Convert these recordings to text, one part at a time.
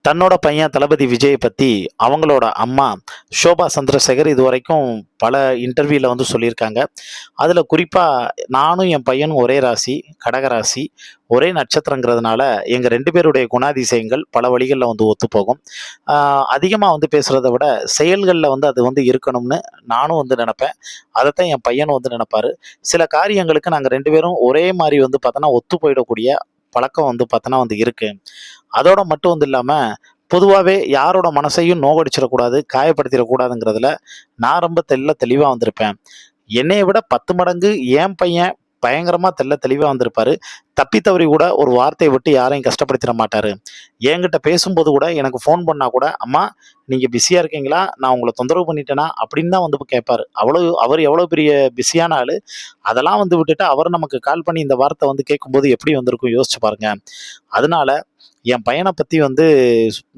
தன்னோட பையன் தளபதி விஜயை பற்றி அவங்களோட அம்மா ஷோபா சந்திரசேகர் இதுவரைக்கும் பல இன்டர்வியூவில் வந்து சொல்லியிருக்காங்க. அதில் குறிப்பாக நானும் என் பையனும் ஒரே ராசி, கடகராசி, ஒரே நட்சத்திரங்கிறதுனால எங்கள் 2 பேருடைய குணாதிசயங்கள் பல வழிகளில் வந்து ஒத்துப்போகும். அதிகமாக வந்து பேசுகிறத விட செயல்களில் வந்து அது வந்து இருக்கணும்னு நானும் வந்து நினப்பேன். அதைத்தான் என் பையனும் வந்து நினப்பாரு. சில காரியங்களுக்கு நாங்கள் 2 பேரும் ஒரே மாதிரி வந்து பார்த்தோன்னா ஒத்து போயிடக்கூடிய பழக்கம் வந்து பார்த்தோன்னா வந்து இருக்குது. அதோட மட்டும் வந்து இல்லாமல் பொதுவாகவே யாரோட மனசையும் நோகடிச்சிடக்கூடாது, காயப்படுத்திடக்கூடாதுங்கிறதுல நான் ரொம்ப தெளிவாக வந்திருப்பேன். என்னைய விட 10 மடங்கு என் பையன் பயங்கரமாக தெளிவாக வந்திருப்பாரு. தப்பி தவறி கூட ஒரு வார்த்தையை விட்டு யாரையும் கஷ்டப்படுத்திட மாட்டாரு. என்கிட்ட பேசும்போது கூட எனக்கு ஃபோன் பண்ணா கூட, "அம்மா நீங்கள் பிஸியாக இருக்கீங்களா? நான் உங்களை தொந்தரவு பண்ணிட்டேனா?" அப்படின்னு தான் வந்து கேட்பாரு. அவர் எவ்வளோ பெரிய பிஸியான ஆளு. அதெல்லாம் வந்து விட்டுட்டு அவர் நமக்கு கால் பண்ணி இந்த வார்த்தை வந்து கேட்கும்போது எப்படி வந்திருக்கும் யோசிச்சு பாருங்க. அதனால என் பையனை பற்றி வந்து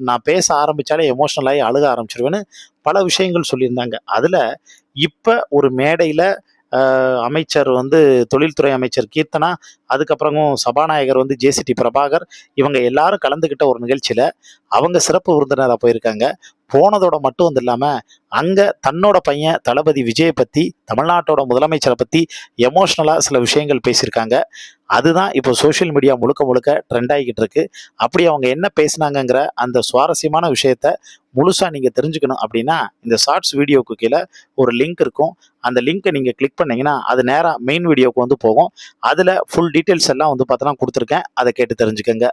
நான் பேச ஆரம்பித்தாலே எமோஷ்னல் ஆகி அழுக ஆரம்பிச்சிருவேன்னு பல விஷயங்கள் சொல்லியிருந்தாங்க. அதில் இப்போ ஒரு மேடையில் அமைச்சர் வந்து தொழில்துறை அமைச்சர் கீர்த்தனா, அதுக்கப்புறமும் சபாநாயகர் வந்து ஜேசிடி பிரபாகர், இவங்க எல்லாரும் கலந்துக்கிட்ட ஒரு நிகழ்ச்சியில் அவங்க சிறப்பு விருந்தினராக போயிருக்காங்க. போனதோட மட்டும் வந்து இல்லாமல் அங்கே தன்னோட பையன் தளபதி விஜயை பற்றி, தமிழ்நாட்டோட முதலமைச்சரை பற்றி எமோஷ்னலாக சில விஷயங்கள் பேசியிருக்காங்க. அதுதான் இப்போ சோஷியல் மீடியா முழுக்க முழுக்க ட்ரெண்ட் ஆகிக்கிட்டு இருக்கு. அப்படி அவங்க என்ன பேசினாங்கங்கிற அந்த சுவாரஸ்யமான விஷயத்த முழுசாக நீங்கள் தெரிஞ்சுக்கணும் அப்படின்னா இந்த ஷார்ட்ஸ் வீடியோவுக்கு கீழே ஒரு லிங்க் இருக்கும். அந்த லிங்க்கை நீங்கள் கிளிக் பண்ணிங்கன்னா அது நேராக மெயின் வீடியோவுக்கு வந்து போகும். அதில் ஃபுல் டீட்டெயில்ஸ் எல்லாம் வந்து பார்த்தோன்னா கொடுத்துருக்கேன். அதை கேட்டு தெரிஞ்சுக்கங்க.